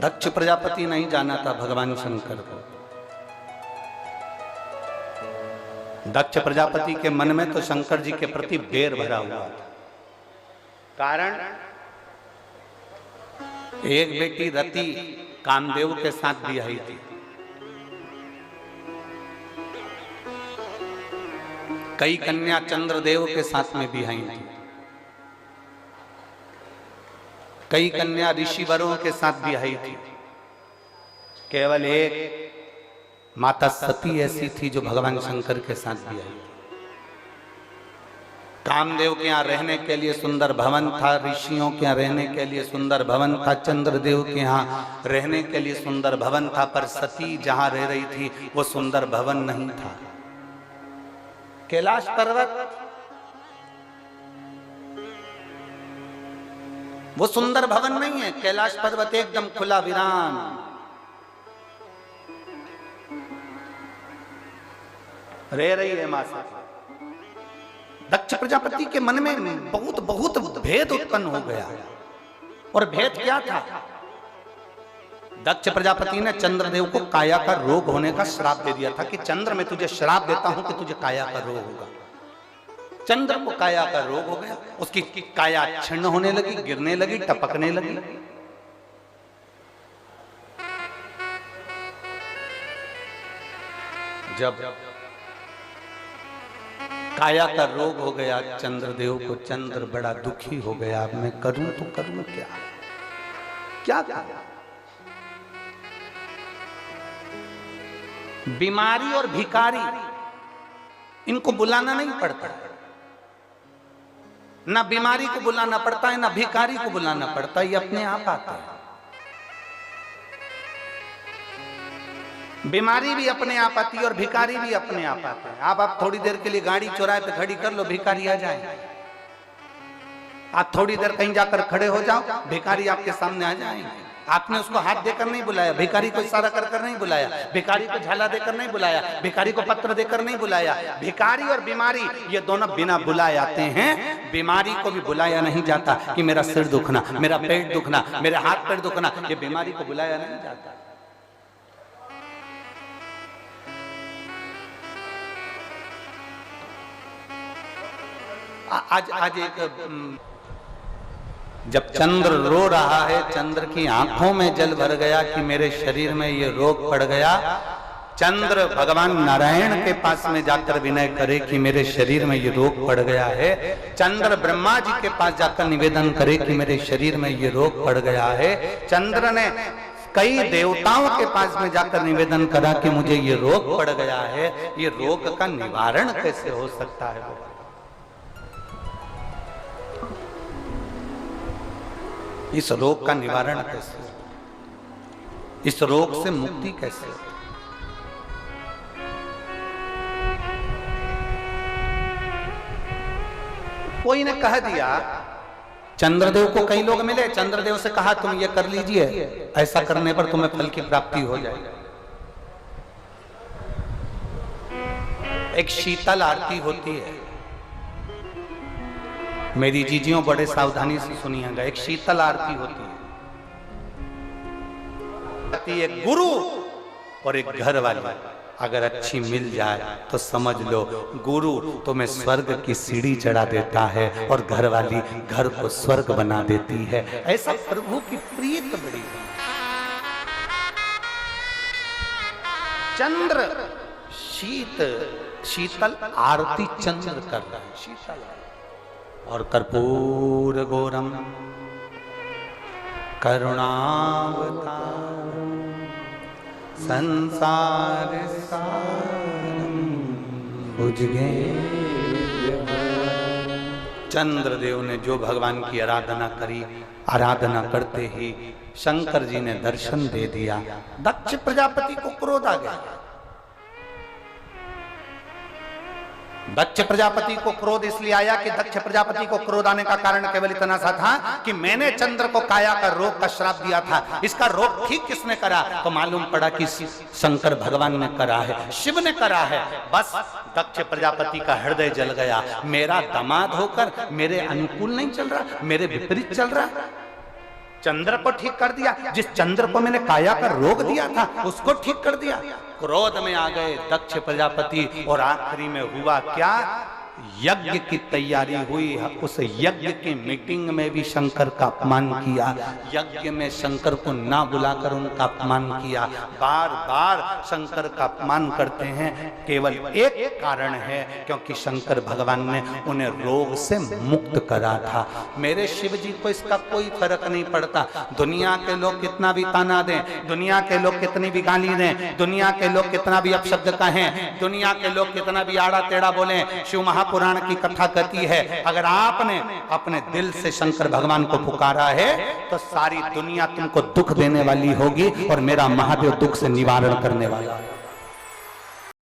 दक्ष प्रजापति नहीं जाना था भगवान शंकर को। दक्ष प्रजापति के मन में तो शंकर जी के प्रति बैर भरा हुआ था। कारण एक बेटी रति कामदेव के साथ ब्याही थी, कई कन्या चंद्रदेव के साथ में ब्याही थी, कई कन्या ऋषिवरों के साथ ब्याही थी। केवल एक माता सती ऐसी थी जो भगवान शंकर के साथ ब्याही थी। कामदेव के यहाँ रहने के लिए सुंदर भवन था, ऋषियों के यहाँ रहने के लिए सुंदर भवन था, चंद्रदेव के यहाँ रहने के लिए सुंदर भवन था, पर सती जहाँ रह रही थी वो सुंदर भवन नहीं था। कैलाश पर्वत वो सुंदर भवन नहीं है। कैलाश पर्वत एकदम खुला वीरान, रह रही है मां से। दक्ष प्रजापति के मन में बहुत बहुत भेद उत्पन्न हो गया। और भेद क्या था? दक्ष प्रजापति ने चंद्रदेव को काया का रोग होने का श्राप दे दिया था कि चंद्र मैं तुझे श्राप देता हूं कि तुझे काया का रोग होगा। चंद्र को काया का रोग हो गया, उसकी काया क्षीण होने लगी, गिरने लगी, टपकने लगी। जब काया का रोग हो गया चंद्रदेव को, चंद्र बड़ा दुखी हो गया। अब मैं करूं तो करूं क्या? क्या करूं? बीमारी और भिखारी इनको बुलाना नहीं पड़ता, ना बीमारी को बुलाना पड़ता है, ना भिखारी को बुलाना पड़ता है, ये अपने आप आता है। बीमारी भी अपने आप आती है और भिखारी भी अपने आप आता है। आप थोड़ी देर के लिए गाड़ी चौराहे पे खड़ी कर लो, भिखारी आ जाए। आप थोड़ी देर कहीं जाकर खड़े हो जाओ, भिखारी आपके सामने आ जाएंगे। आपने उसको हाथ देकर नहीं बुलाया, भिखारी को इशारा कर कर नहीं बुलाया, भिखारी को झाला देकर नहीं बुलाया, भिखारी को पत्र देकर नहीं बुलाया। भिखारी और बीमारी ये दोनों बिना बुलाए आते हैं। बीमारी को भी बुलाया नहीं जाता कि मेरा सिर दुखना, मेरा पेट दुखना, मेरे हाथ पैर दुखना, ये बीमारी को बुलाया नहीं जाता। आज एक जब चंद्र रो रहा है, चंद्र की आंखों में जल भर गया कि मेरे शरीर में ये रोग पड़ गया। चंद्र भगवान नारायण के पास में जाकर विनय करे कि मेरे शरीर में ये रोग पड़ गया है। चंद्र ब्रह्मा जी के पास जाकर निवेदन करे कि मेरे शरीर में ये रोग पड़ गया है। चंद्र ने कई देवताओं के पास में जाकर निवेदन करा कि मुझे ये रोग पड़ गया है, ये रोग का निवारण कैसे हो सकता है? इस रोग का निवारण कैसे? इस रोग से मुक्ति कैसे? कोई ने कह दिया, चंद्रदेव को कई लोग मिले, चंद्रदेव से कहा तुम ये कर लीजिए, ऐसा करने पर तुम्हें फल की प्राप्ति हो जाएगी। एक शीतल आरती होती है, मेरी जीजियों बड़े सावधानी से सुनिएगा। एक शीतल आरती होती है, एक गुरु और एक घर वाली अगर अच्छी मिल जाए तो समझ लो गुरु तुम्हें स्वर्ग की सीढ़ी चढ़ा देता है और घर वाली घर को स्वर्ग बना देती है। ऐसा प्रभु की प्रीत बड़ी है। चंद्र शीतल आरती चंद्र कर रहा है, शीतल। और कर्पूर गौरम करुणावतारम संसार सारम भुजगेन्द्र। चंद्रदेव ने जो भगवान की आराधना करी, आराधना करते ही शंकर जी ने दर्शन दे दिया। दक्ष प्रजापति को क्रोध आ गया। दक्ष प्रजापति को क्रोध इसलिए आया कि दक्ष प्रजापति को क्रोध आने का कारण केवल इतना सा था कि मैंने चंद्र को काया का रोग का श्राप दिया था। इसका रोग ठीक किसने करा? तो मालूम पड़ा कि शंकर भगवान ने करा है, शिव ने करा है। बस दक्ष प्रजापति का हृदय जल गया। मेरा दामाद होकर मेरे अनुकूल नहीं चल रहा, मेरे विपरीत चल रहा। चंद्र को ठीक कर दिया, जिस चंद्र को मैंने काया का रोग दिया था उसको ठीक कर दिया। क्रोध में आ गए दक्ष प्रजापति और आखिरी में हुआ क्या, यज्ञ की तैयारी हुई, उस यज्ञ की मीटिंग में भी शंकर का अपमान किया, यज्ञ में शंकर को ना बुलाकर उनका अपमान किया। बार बार शंकर का अपमान करते हैं, केवल एक कारण है, क्योंकि शंकर भगवान ने उन्हें रोग से मुक्त करा था। मेरे शिव जी को इसका कोई फर्क नहीं पड़ता, दुनिया के लोग कितना भी ताना दें, दुनिया के लोग कितनी भी गाली दें, दुनिया के लोग कितना भी अपशब्द कहें, दुनिया के लोग कितना भी आड़ा टेढ़ा बोलें, शिव महापुराण की कथा कहती है अगर आपने अपने दिल से शंकर भगवान को पुकारा है तो सारी दुनिया तुमको दुख देने वाली होगी और मेरा महादेव दुख से निवारण करने वाला है।